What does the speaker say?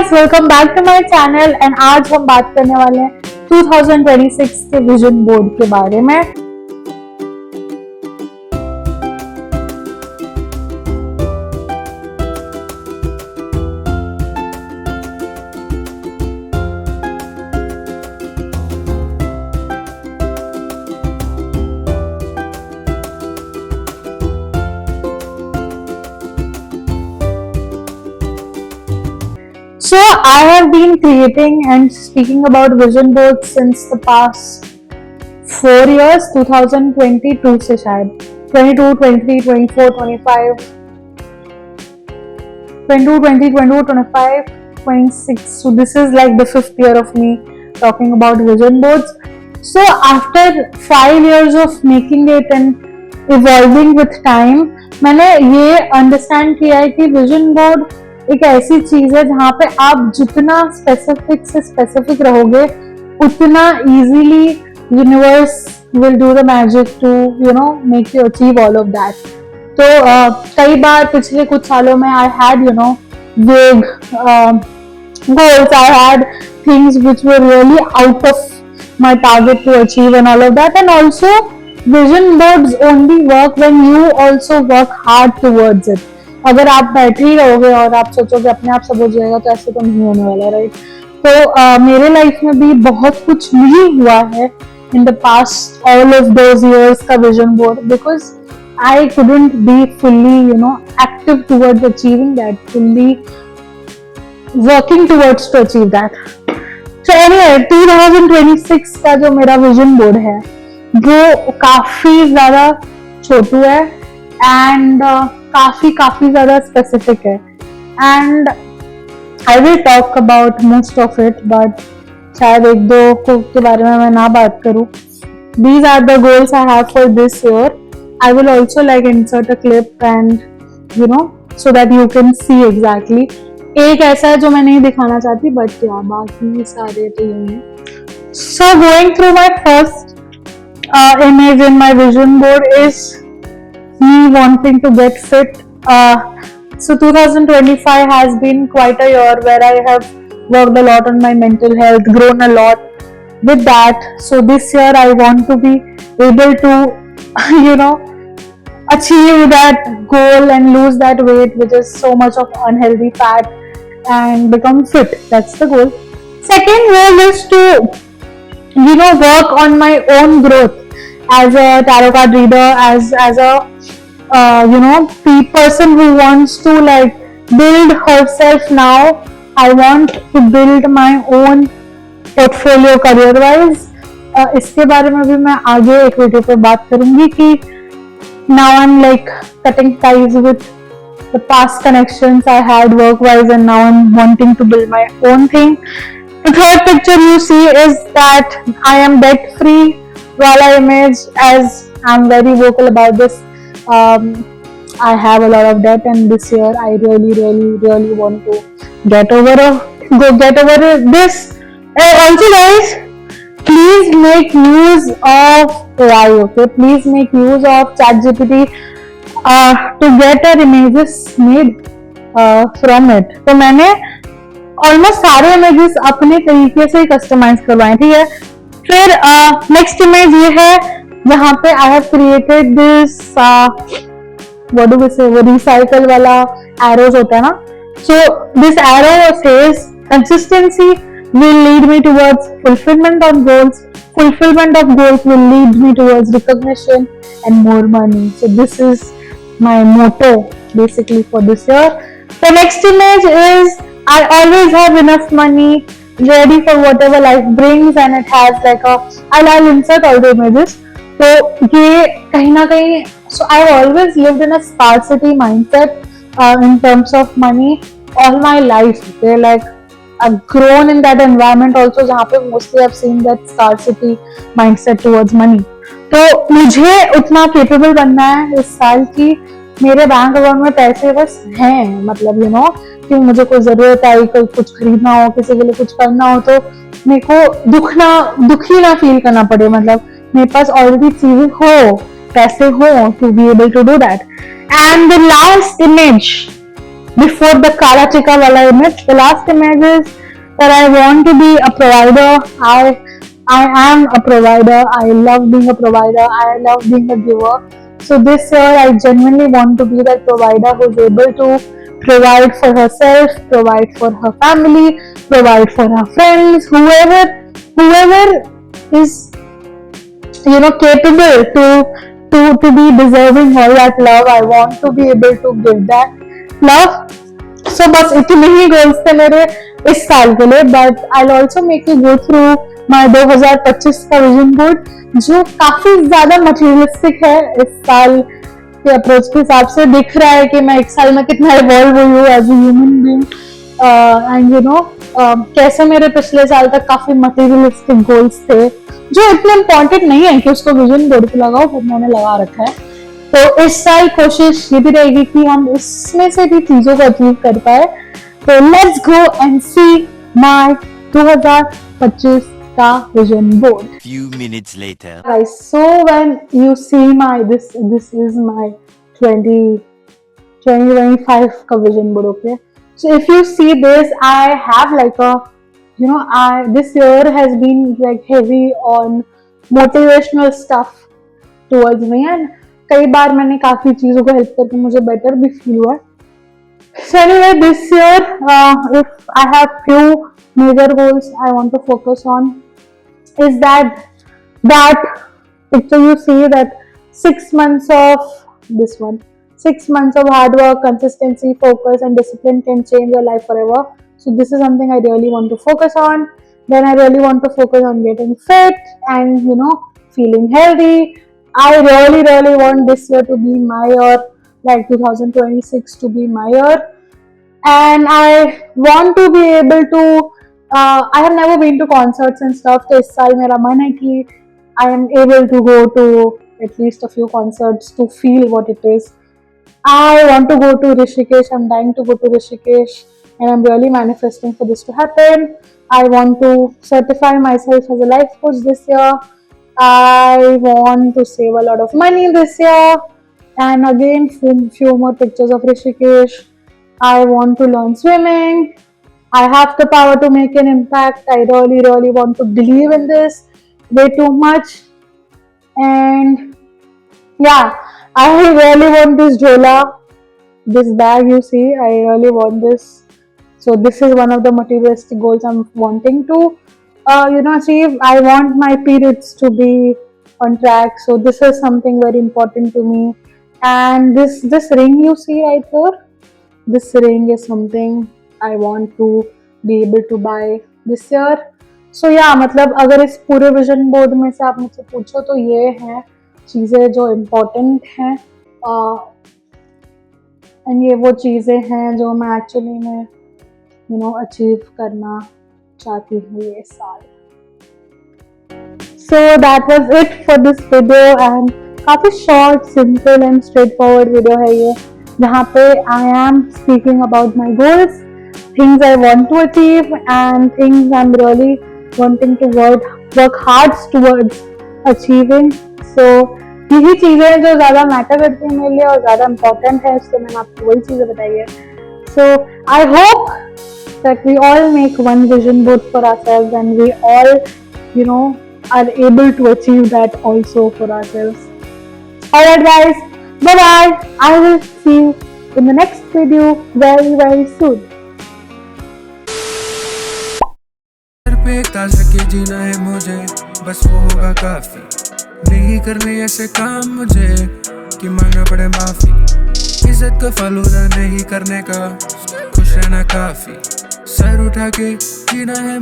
Guys, welcome back to my channel. And आज हम बात करने वाले हैं 2026 के विजन बोर्ड के बारे में। So I have been creating and speaking about vision boards since the past 4 years, 2022 से शायद 22, 23, 24, 25, 22, 20, 22, 25, 26. So this is like the 5th year of me talking about vision boards. So after 5 years of making it and evolving with time, मैंने ये understand किया है कि vision board एक ऐसी चीज है जहाँ पे आप जितना स्पेसिफिक से स्पेसिफिक रहोगे उतना easily universe will do the magic to make you achieve all of that. तो कई बार पिछले कुछ सालों में I had vague goals, I had things which were really out of my target to achieve and all of that, and also vision boards only work when you also work hard towards it. अगर आप बैठे ही रहोगे और आप सोचोगे अपने आप सब हो जाएगा तो ऐसे तो नहीं होने वाला, राइट। तो मेरे लाइफ में भी बहुत कुछ नहीं हुआ है in the past all of those years का vision board, because I couldn't be fully active towards achieving that, fully working towards to achieve that. So anyway 2026 का जो मेरा विजन बोर्ड है वो काफी ज्यादा छोटू है एंड काफी ज्यादा स्पेसिफिक है, and I will talk about most of it, but शायद एक दो के बारे में मैं ना बात करूं। These are the goals I have for this year. I will also like insert a clip and so that you can see exactly. एक ऐसा है जो मैं नहीं दिखाना चाहती, बट क्या बाकी सारे तो ये हैं। So going through my first image in my vision board is me wanting to get fit. So 2025 has been quite a year where I have worked a lot on my mental health, grown a lot with that. So this year I want to be able to achieve that goal and lose that weight which is so much of unhealthy fat and become fit. That's the goal. Second goal is to work on my own growth as a tarot card reader, as a person who wants to like build herself now. I want to build my own portfolio career wise. इसके बारे में भी मैं आगे एक video पे बात करूंगी कि now I'm like cutting ties with the past connections I had work wise, and now I'm wanting to build my own thing. The third picture you see is that I am debt free wala image, as I'm very vocal about this. I have a lot of debt, and this year I really want to get over this. Also guys, please make use of AI, okay? Please make use of ChatGPT to get our images made from it. तो मैंने almost सारे images अपने तरीके से customise करवाए, ठीक है। फिर नेक्स्ट इमेज ये है जहाँ पे I have created this what do we say, वो रिसाइकल वाला एरोज होता है ना। So this arrow says consistency will lead me towards fulfillment of goals. Fulfillment of goals will lead me towards recognition and more money. So this is my motto basically for this year. The next image is I always have enough money ready for whatever life brings, and it has like I'll insert all the images. So ये कहीं ना कहीं, so I've always lived in a scarcity mindset in terms of money all my life. Okay, like I've grown in that environment also जहाँ पे mostly I've seen that scarcity mindset towards money. तो मुझे उतना capable बनना है इस साल की मेरे बैंक अकाउंट में पैसे बस हैं, मतलब कि मुझे कोई जरूरत आई, कोई कुछ खरीदना हो, किसी के लिए कुछ करना हो, तो मेरे को दुखी ना फील करना पड़े, मतलब मेरे पास ऑलरेडी चीजें हो, पैसे हो, to be able to do that. And the last image before the Kala Chika wala image. The last image is that I want to be a provider. I am a provider. I love being a provider. I love being a giver. So this year I genuinely want to be that provider who's able to provide for herself, provide for her family, provide for her friends, whoever is capable to be deserving all that love. I want to be able to give that love. So बस इतने ही goals थे मेरे इस साल के लिए. But I also make you go through my 2025 का vision board, जो काफी ज्यादा मटेरियलिस्टिक है. इस साल के अप्रोच के हिसाब से दिख रहा है कि मैं एक साल में कितना इवॉल्व हुई हूँ as a human being. And कैसे मेरे पिछले साल तक काफी मटेरियलिस्टिक गोल्स थे जो इतने इम्पोर्टेंट नहीं है कि उसको विजन बोर्ड पे लगाओ, पर मैंने लगा रखा है. तो इस साल कोशिश ये भी रहेगी कि हम इसमें से भी चीजों को अचीव कर पाए. तो let's go and see my 2025 का vision board. Few minutes later. Guys, so when you see my this is my 2025 का vision board, okay? So if you see this, I have like a this year has been like heavy on motivational stuff towards me, and कई बार मैंने काफी चीजों को help करके मुझे better भी feel हुआ. So anyway, this year if I have few major goals I want to focus on is that picture you see, that 6 months of this one, 6 months of hard work, consistency, focus and discipline can change your life forever. So this is something I really want to focus on. Then I really want to focus on getting fit and feeling healthy. I really want this year to be my year, like 2026 to be my year. And I want to be able to I have never been to concerts and stuff, तो इस साल मेरा मन है कि I am able to go to at least a few concerts to feel what it is. I want to go to Rishikesh. I'm dying to go to Rishikesh, and I'm really manifesting for this to happen. I want to certify myself as a life coach this year. I want to save a lot of money this year, and again few more pictures of Rishikesh. I want to learn swimming. I have the power to make an impact. I really want to believe in this way too much. And yeah, I really want this jhola, this bag you see. I really want this. So this is one of the materialistic goals I'm wanting to achieve. I want my periods to be on track. So this is something very important to me. And this ring you see right here, this ring is something I want to be able to buy this year. So yeah, मतलब अगर इस पूरे vision board में से आप मुझसे पूछो तो ये हैं चीज़ें जो इम्पोर्टेंट हैं, एंड ये वो चीज़ें हैं जो मैं एक्चुअली में अचीव करना चाहती हूँ ये साल. So that was it for this video, and काफ़ी short, simple and straight forward video है ये, जहाँ पे I am speaking about my goals, things I want to achieve and things I'm really wanting to work hard towards achieving. So यही चीज़ें जो ज़्यादा matter करती हैं मेरे लिए और ज़्यादा इम्पोर्टेंट है, इसलिए मैंने आपको वही चीज़ें बताई है. So I hope that we all make one vision board for ourselves, and we all are able to achieve that also for ourselves. Alright guys, bye bye. I will see you in the next video very soon. के जीना है मुझे, बस वो होगा काफी. नहीं करने ऐसे काम मुझे कि मांगना पड़े माफी. इज्जत का फालूदा नहीं करने का, खुश रहना काफी. सर उठा के जीना है.